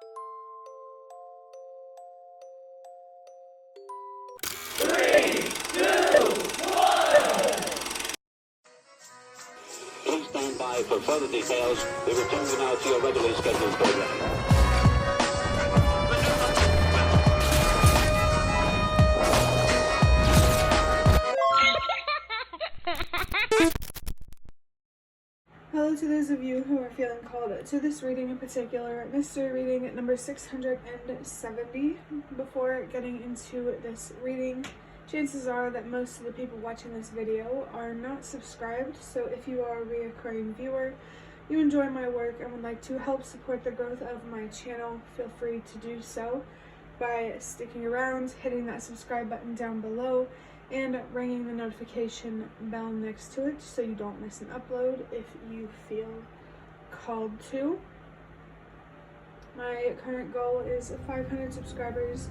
Please stand by for further details. We return you now to your regularly scheduled program. Hello to those of you who are feeling called to this reading in particular, mystery reading number 670. Before getting into this reading, chances are that most of the people watching this video are not subscribed, so if you are a reoccurring viewer, you enjoy my work and would like to help support the growth of my channel, feel free to do so by sticking around, hitting that subscribe button down below, and ringing the notification bell next to it so you don't miss an upload if you feel called to. My current goal is 500 subscribers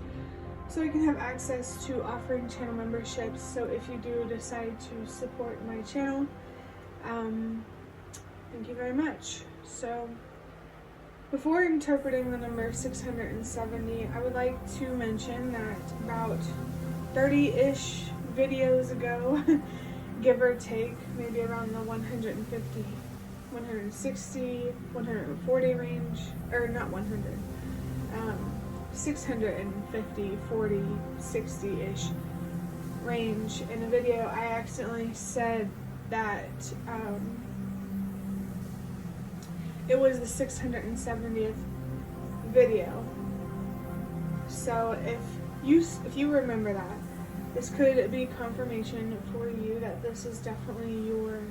so I can have access to offering channel memberships. So if you do decide to support my channel, thank you very much. So before interpreting the number 670, I would like to mention that about 30-ish videos ago, give or take, maybe around the 150, 160, 140 range, or not 100, 650, 40, 60-ish range. In a video, I accidentally said that it was the 670th video. So if you remember that, this could be confirmation for you that this is definitely your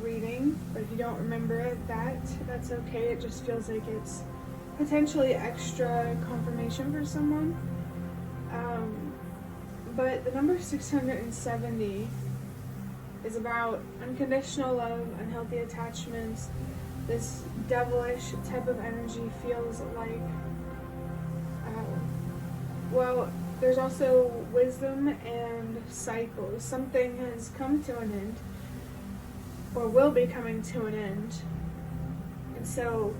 reading. But if you don't remember it, that's okay. It just feels like it's potentially extra confirmation for someone. But the number 670 is about unconditional love, unhealthy attachments. This devilish type of energy feels like, well, there's also wisdom and cycles. Something has come to an end, or will be coming to an end. And so,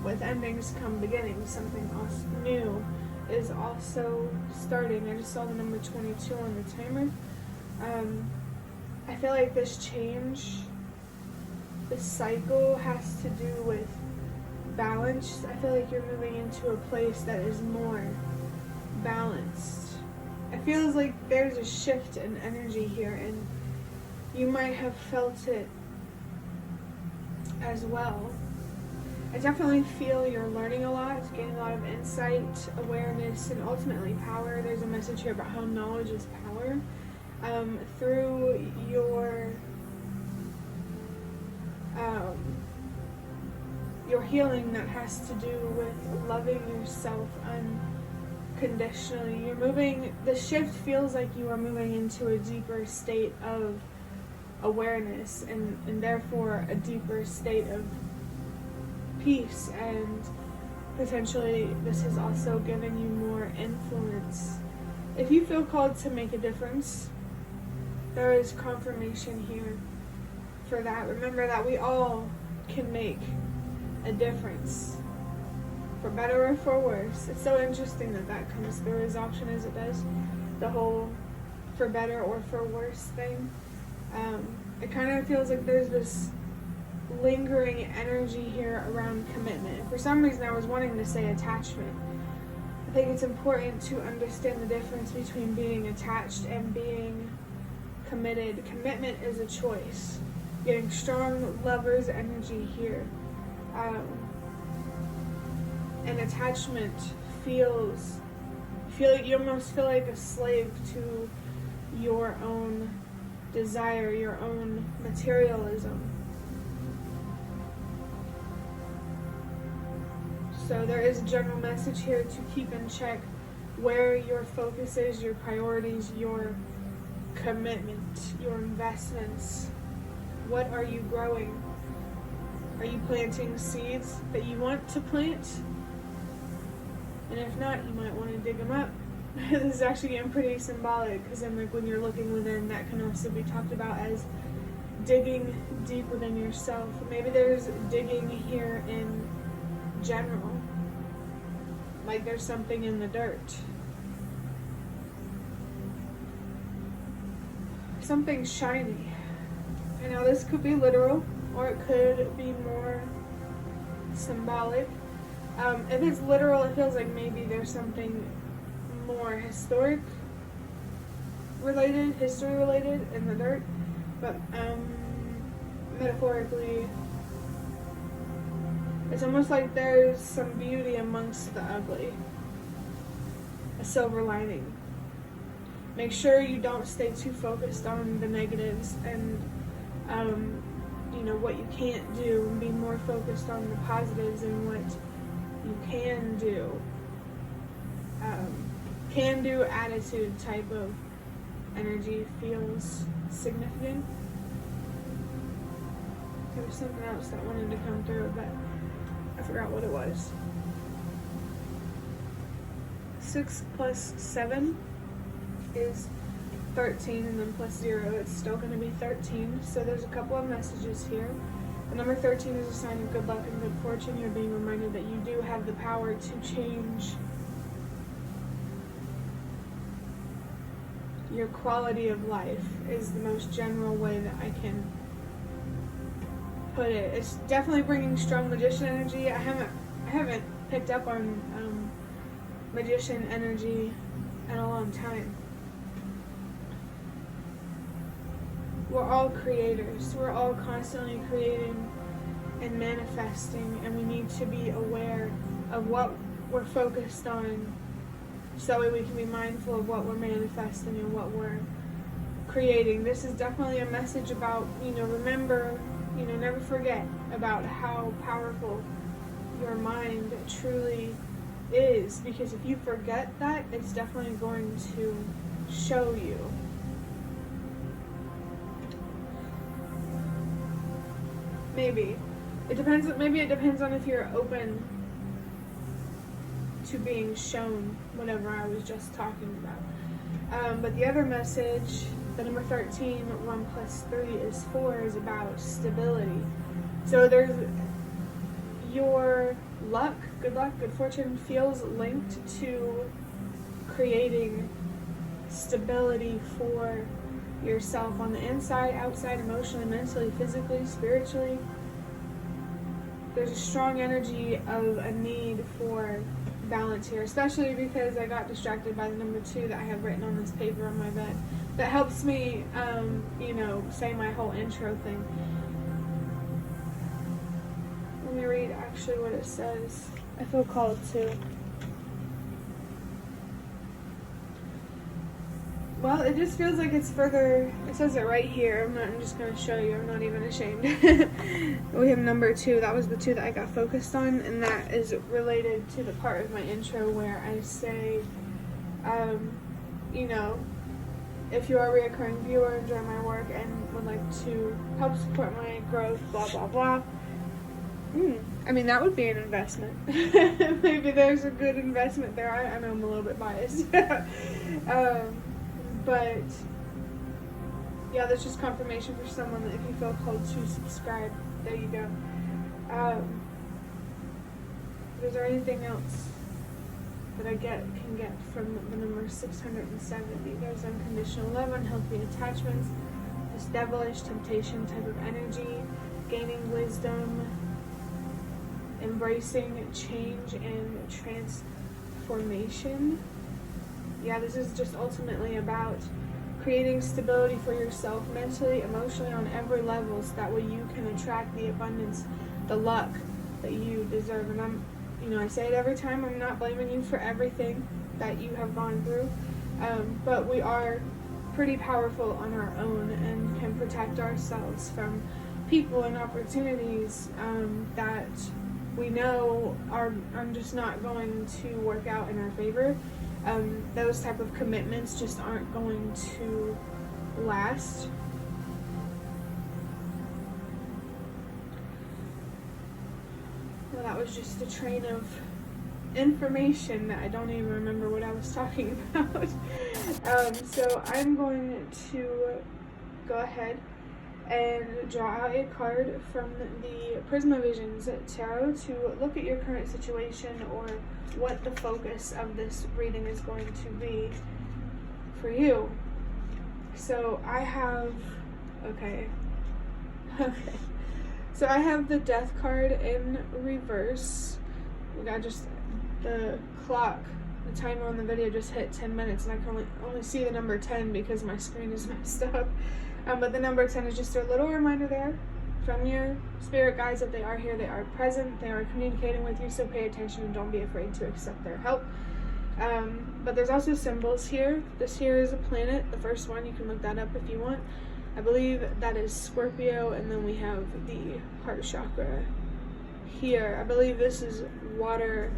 with endings come beginnings. Something else new is also starting. I just saw the number 22 on the timer. I feel like this change, this cycle, has to do with balance. I feel like you're moving into a place that is more balanced. It feels like there's a shift in energy here, and you might have felt it as well. I definitely feel you're learning a lot, gaining a lot of insight, awareness, and ultimately power. There's a message here about how knowledge is power. Through your healing that has to do with loving yourself unconditionally. You're moving, the shift feels like you are moving into a deeper state of awareness and therefore a deeper state of peace, and potentially this has also given you more influence. If you feel called to make a difference, there is confirmation here for that. Remember that we all can make a difference, for better or for worse. It's so interesting that comes through as often as it does, the whole for better or for worse thing. It kind of feels like there's this lingering energy here around commitment. For some reason I was wanting to say attachment. I think it's important to understand the difference between being attached and being committed. Commitment is a choice. Getting strong lover's energy here. And attachment you almost feel like a slave to your own desire, your own materialism. So there is a general message here to keep in check where your focus is, your priorities, your commitment, your investments. What are you growing? Are you planting seeds that you want to plant? And if not, you might want to dig them up. This is actually getting pretty symbolic, because then like when you're looking within, that can also be talked about as digging deep within yourself. Maybe there's digging here in general. like there's something in the dirt. Something shiny. I know this could be literal, or it could be more symbolic. If it's literal, it feels like maybe there's something more history related in the dirt. But metaphorically, it's almost like there's some beauty amongst the ugly. A silver lining. Make sure you don't stay too focused on the negatives and what you can't do, and be more focused on the positives and what you can do. Can do attitude type of energy feels significant. There was something else that wanted to come through, but I forgot what it was. 6 plus 7 is 13, and then plus 0, it's still going to be 13. So there's a couple of messages here. The number 13 is a sign of good luck and good fortune. You're being reminded that you do have the power to change your quality of life, is the most general way that I can put it. It's definitely bringing strong magician energy. I haven't picked up on magician energy in a long time. We're all creators. We're all constantly creating and manifesting, and we need to be aware of what we're focused on, so that way we can be mindful of what we're manifesting and what we're creating. This is definitely a message about, remember, never forget about how powerful your mind truly is, because if you forget that, it's definitely going to show you. Maybe it depends on if you're open to being shown whatever I was just talking about. But the other message, the number 13, 1 plus 3 is 4, is about stability. So there's your luck, good fortune feels linked to creating stability for yourself on the inside, outside, emotionally, mentally, physically, spiritually. There's a strong energy of a need for balance here, especially because I got distracted by the number 2 that I have written on this paper on my bed. That helps me, say my whole intro thing. Let me read actually what it says. I feel called to. Well, it just feels like it's further. It says it right here. I'm just going to show you. I'm not even ashamed. We have number 2. That was the 2 that I got focused on, and that is related to the part of my intro where I say, if you are a reoccurring viewer, enjoy my work, and would like to help support my growth, blah, blah, blah. That would be an investment. Maybe there's a good investment there. I know I'm a little bit biased. But yeah, that's just confirmation for someone that if you feel called to subscribe, there you go. Is there anything else that I can get from the number 670? There's unconditional love, unhealthy attachments, this devilish temptation type of energy, gaining wisdom, embracing change and transformation. Yeah, this is just ultimately about creating stability for yourself mentally, emotionally, on every level, so that way you can attract the abundance, the luck that you deserve. And I say it every time, I'm not blaming you for everything that you have gone through, but we are pretty powerful on our own and can protect ourselves from people and opportunities that we know are just not going to work out in our favor. Those type of commitments just aren't going to last. Well, that was just a train of information that I don't even remember what I was talking about. So I'm going to go ahead and draw out a card from the Prismavisions Tarot to look at your current situation or what the focus of this reading is going to be for you. So I have, okay. So I have the Death card in reverse. We got just the clock, the timer on the video just hit 10 minutes, and I can only see the number 10 because my screen is messed up. But the number 10 is just a little reminder there from your spirit guides that they are here, they are present, they are communicating with you, so pay attention and don't be afraid to accept their help. But there's also symbols here. This here is a planet, the first one. You can look that up if you want. I believe that is Scorpio, and then we have the heart chakra here. I believe this is water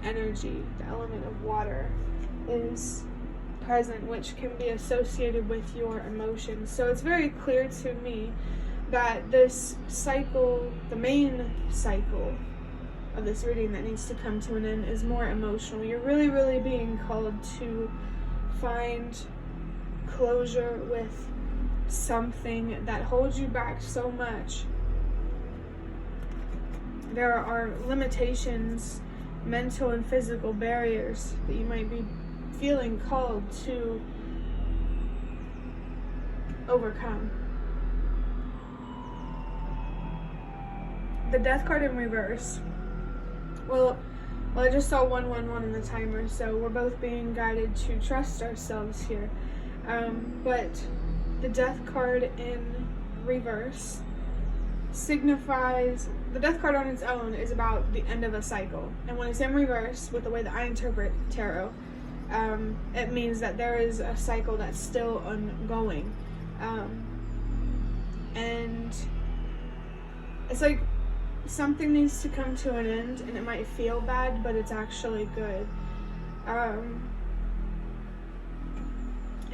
energy. The element of water is present, which can be associated with your emotions. So it's very clear to me that this cycle, the main cycle of this reading that needs to come to an end, is more emotional. You're really being called to find closure with something that holds you back so much. There are limitations, mental and physical barriers that you might be feeling called to overcome. The Death card in reverse. Well, I just saw 111 in the timer, so we're both being guided to trust ourselves here. But the Death card in reverse signifies, the Death card on its own is about the end of a cycle. And when it's in reverse, with the way that I interpret tarot, it means that there is a cycle that's still ongoing. And it's like something needs to come to an end, and it might feel bad, but it's actually good. And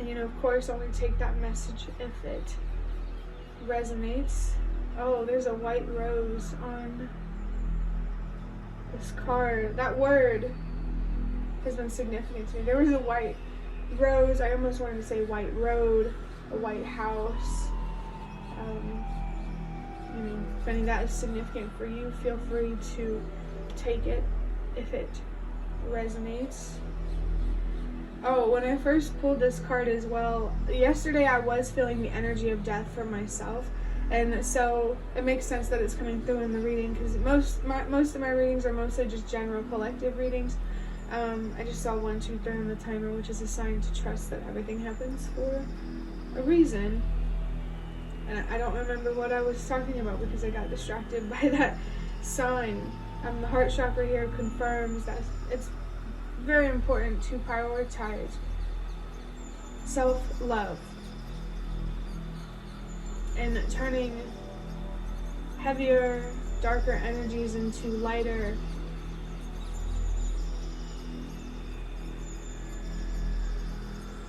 you know, of course, only take that message if it resonates. Oh, there's a white rose on this card. That word has been significant to me. There was a white rose. I almost wanted to say white road, a white house. I mean, if any of that is significant for you, feel free to take it if it resonates. Oh, when I first pulled this card as well, yesterday I was feeling the energy of death for myself, and so it makes sense that it's coming through in the reading, because most of my readings are mostly just general collective readings. I just saw 1, 2, 3 on the timer, which is a sign to trust that everything happens for a reason. And I don't remember what I was talking about because I got distracted by that sign. The heart chakra here confirms that it's very important to prioritize self-love and turning heavier, darker energies into lighter,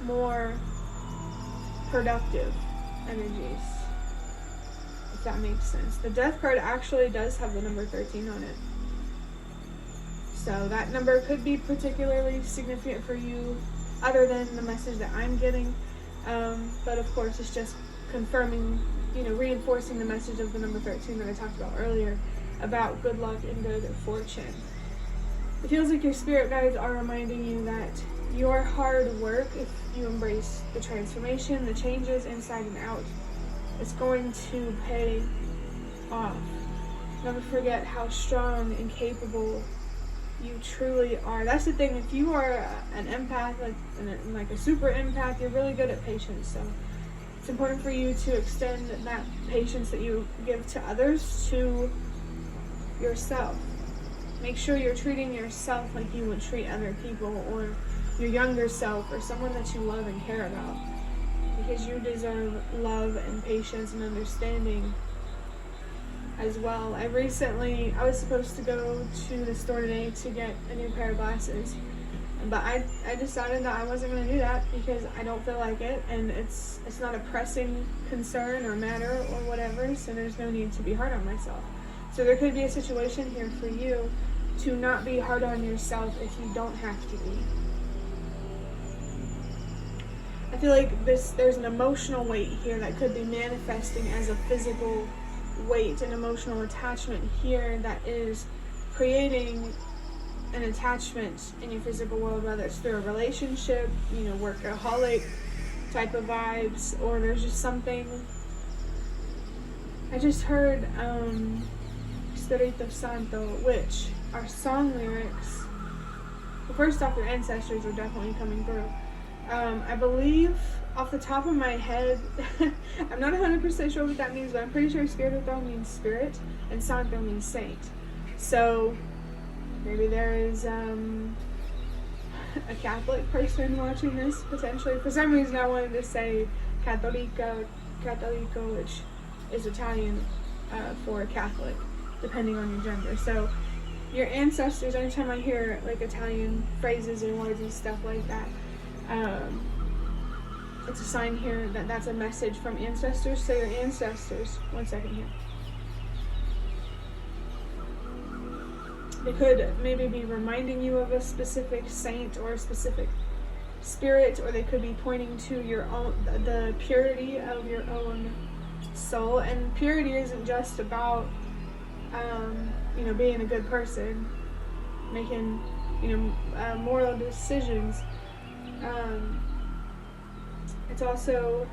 more productive energies, if that makes sense. The Death card actually does have the number 13 on it. So that number could be particularly significant for you, other than the message that I'm getting. But of course, it's just confirming, reinforcing the message of the number 13 that I talked about earlier, about good luck and good fortune. It feels like your spirit guides are reminding you that your hard work, if you embrace the transformation, the changes inside and out, it's going to pay off. Never forget how strong and capable you truly are. That's the thing. If you are an empath, like a super empath, you're really good at patience. So it's important for you to extend that patience that you give to others to yourself. Make sure you're treating yourself like you would treat other people, or your younger self, or someone that you love and care about, because you deserve love and patience and understanding as well. I was supposed to go to the store today to get a new pair of glasses, but I decided that I wasn't going to do that because I don't feel like it, and it's not a pressing concern or matter or whatever, so there's no need to be hard on myself. So there could be a situation here for you to not be hard on yourself if you don't have to be. I feel like there's an emotional weight here that could be manifesting as a physical weight, an emotional attachment here that is creating an attachment in your physical world, whether it's through a relationship, workaholic type of vibes, or there's just something. I just heard Espíritu Santo, which are song lyrics. Well, first off, your ancestors are definitely coming through. I believe, off the top of my head, I'm not 100% sure what that means, but I'm pretty sure Espíritu means spirit, and Santo means saint. So, maybe there is a Catholic person watching this, potentially. For some reason, I wanted to say Cattolico, which is Italian for Catholic, depending on your gender. So, your ancestors, anytime I hear like Italian phrases and words and stuff like that, it's a sign here that that's a message from ancestors. So your ancestors, one second here, they could maybe be reminding you of a specific saint or a specific spirit, or they could be pointing to your own, the purity of your own soul. And purity isn't just about being a good person, making moral decisions. It's also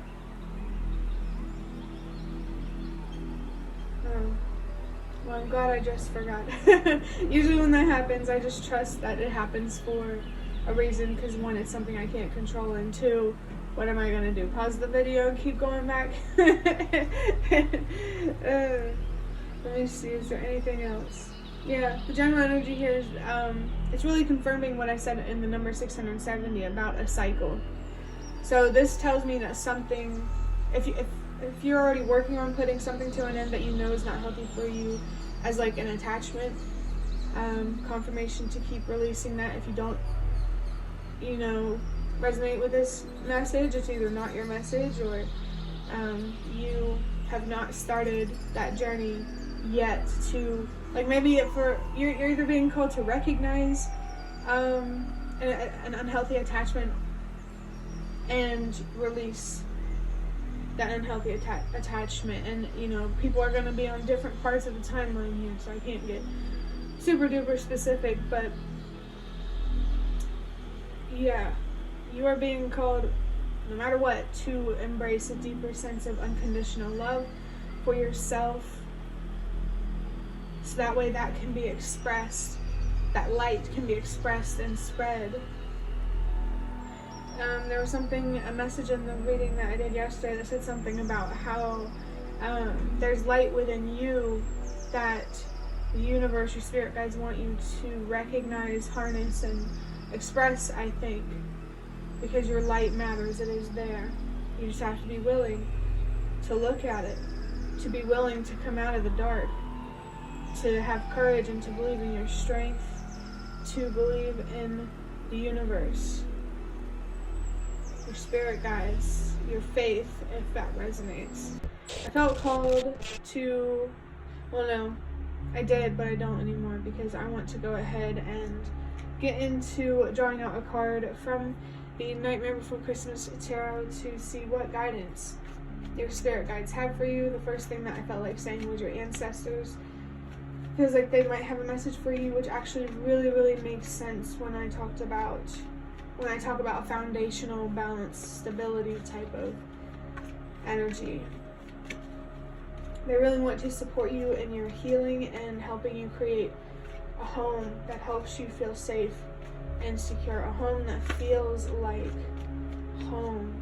well, I'm glad I just forgot. Usually when that happens, I just trust that it happens for a reason, because one, it's something I can't control, and two, what am I gonna do? Pause the video and keep going back? Let me see, is there anything else? Yeah, the general energy here is, it's really confirming what I said in the number 670 about a cycle. So this tells me that something, if you're already working on putting something to an end that you know is not healthy for you, as like an attachment, confirmation to keep releasing that. If you don't, resonate with this message, it's either not your message, or you have not started that journey yet to, like, maybe you're either being called to recognize an unhealthy attachment and release that unhealthy attachment. And people are going to be on different parts of the timeline here, so I can't get super duper specific, but yeah, you are being called, no matter what, to embrace a deeper sense of unconditional love for yourself, so that way that can be expressed, that light can be expressed and spread. There was a message in the reading that I did yesterday that said something about how there's light within you that the universe, your spirit guides want you to recognize, harness, and express, I think, because your light matters. It is there. You just have to be willing to look at it, to be willing to come out of the dark, to have courage and to believe in your strength, to believe in the universe, your spirit guides, your faith, if that resonates. I felt called to, well, no, I did, but I don't anymore, because I want to go ahead and get into drawing out a card from the Nightmare Before Christmas Tarot to see what guidance your spirit guides have for you. The first thing that I felt like saying was your ancestors. Feels like they might have a message for you, which actually really, really makes sense when I talk about a foundational, balanced, stability type of energy. They really want to support you in your healing and helping you create a home that helps you feel safe and secure, a home that feels like home.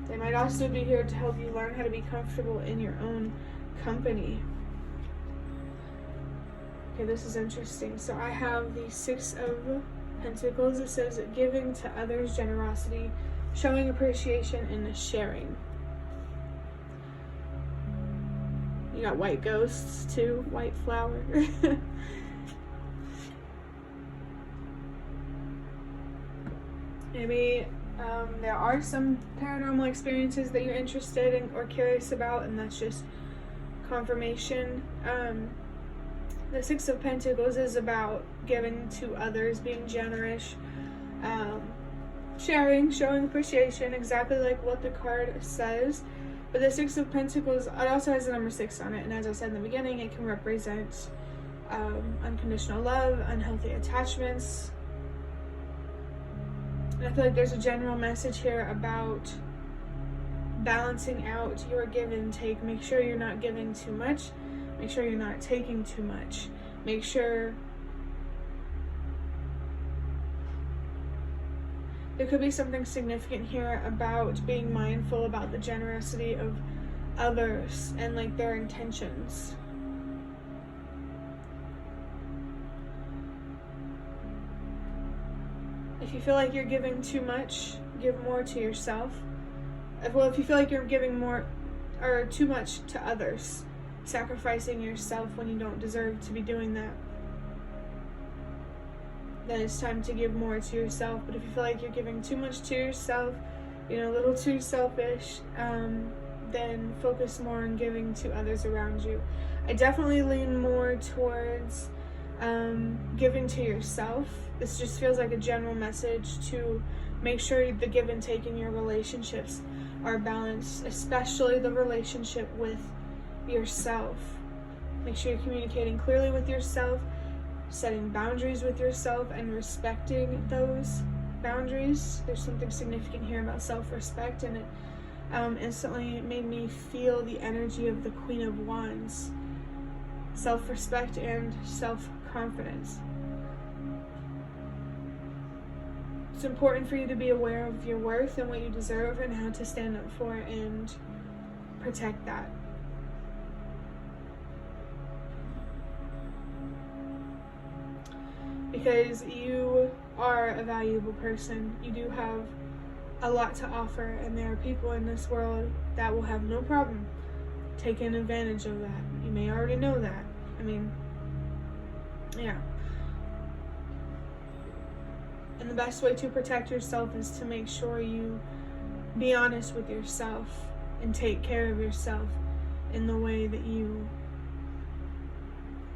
They might also be here to help you learn how to be comfortable in your own company. Okay, this is interesting. So I have the Six of Pentacles. It says giving to others, generosity, showing appreciation, and sharing. You got white ghosts too, white flower. Maybe there are some paranormal experiences that you're interested in or curious about, and that's just confirmation. The Six of Pentacles is about giving to others, being generous, sharing, showing appreciation, exactly like what the card says. But the Six of Pentacles, it also has the number 6 on it, and as I said in the beginning, it can represent unconditional love, unhealthy attachments. And I feel like there's a general message here about balancing out your give and take. Make sure you're not giving too much. Make sure you're not taking too much. Make sure there could be something significant here about being mindful about the generosity of others and like their intentions. If you feel like you're giving too much, give more to yourself. Well, if you feel like you're giving more or too much to others, sacrificing yourself when you don't deserve to be doing that, then it's time to give more to yourself. But if you feel like you're giving too much to yourself, a little too selfish, then focus more on giving to others around you. I definitely lean more towards giving to yourself. This just feels like a general message to make sure the give and take in your relationships are balanced, especially the relationship with yourself. Make sure you're communicating clearly with yourself, setting boundaries with yourself, and respecting those boundaries. There's something significant here about self-respect, and it instantly made me feel the energy of the Queen of Wands. Self-respect and self-confidence. It's important for you to be aware of your worth and what you deserve and how to stand up for and protect that. Because you are a valuable person. You do have a lot to offer, and there are people in this world that will have no problem taking advantage of that. You may already know that. Yeah. And the best way to protect yourself is to make sure you be honest with yourself and take care of yourself in the way that you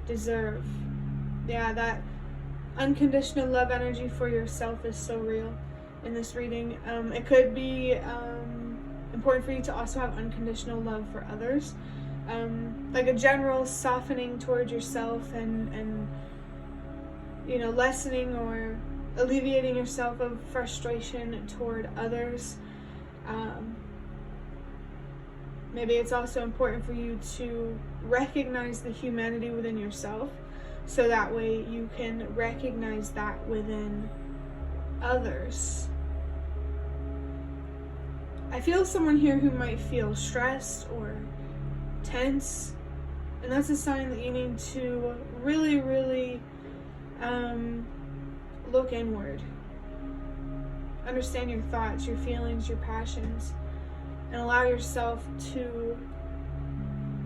deserve. Yeah, that unconditional love energy for yourself is so real in this reading. It could be important for you to also have unconditional love for others, like a general softening towards yourself and lessening or alleviating yourself of frustration toward others. Maybe it's also important for you to recognize the humanity within yourself, so that way you can recognize that within others. I feel someone here who might feel stressed or tense, and that's a sign that you need to really, really look inward. Understand your thoughts, your feelings, your passions, and allow yourself to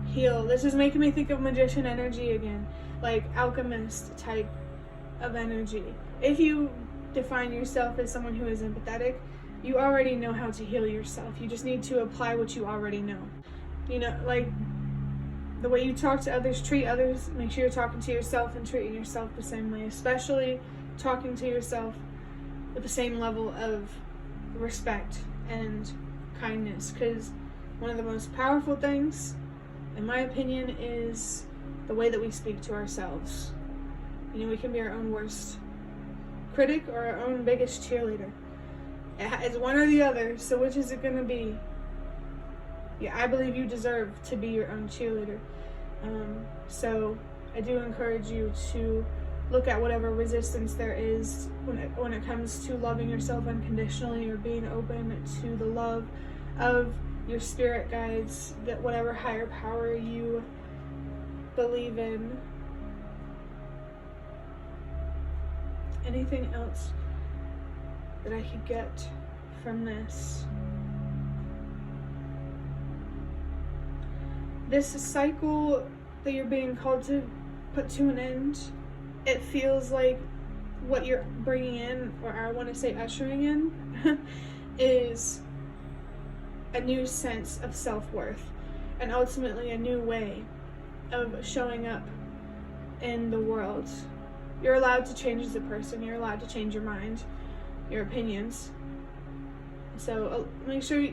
heal. This is making me think of magician energy again, like alchemist type of energy. If you define yourself as someone who is empathetic, you already know how to heal yourself. You just need to apply what you already know. Like the way you talk to others, treat others, make sure you're talking to yourself and treating yourself the same way, especially talking to yourself with the same level of respect and kindness, because one of the most powerful things, in my opinion, is the way that we speak to ourselves. We can be our own worst critic or our own biggest cheerleader. It's one or the other, so which is it going to be? Yeah, I believe you deserve to be your own cheerleader. So I do encourage you to look at whatever resistance there is when it comes to loving yourself unconditionally or being open to the love of your spirit guides, that whatever higher power you believe in. Anything else that I could get from this? This cycle that you're being called to put to an end, it feels like what you're bringing in, or I want to say ushering in, is a new sense of self-worth and ultimately a new way of showing up in the world. You're allowed to change as a person. You're allowed to change your mind, your opinions, So make sure,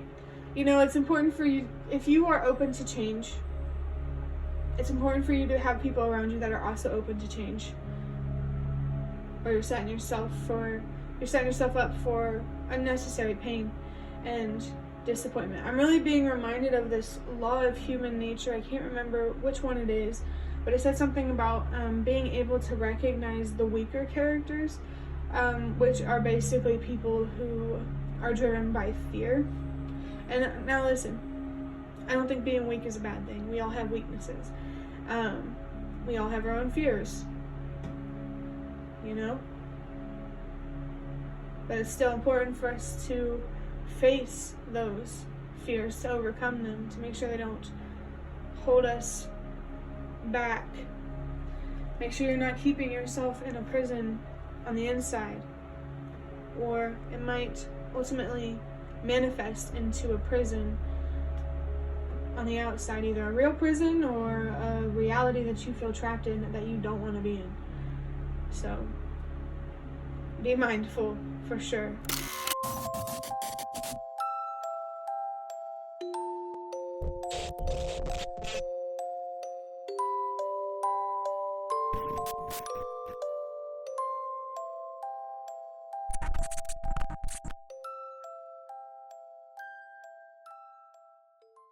it's important for you, if you are open to change, it's important for you to have people around you that are also open to change. Or you're setting yourself up for unnecessary pain and disappointment. I'm really being reminded of this law of human nature. I can't remember which one it is, but it said something about being able to recognize the weaker characters, which are basically people who are driven by fear. And now listen, I don't think being weak is a bad thing. We all have weaknesses. We all have our own fears, but it's still important for us to face those fears, to overcome them, to make sure they don't hold us back. Make sure you're not keeping yourself in a prison on the inside, or it might ultimately manifest into a prison on the outside, either a real prison or a reality that you feel trapped in that you don't want to be in. So be mindful for sure.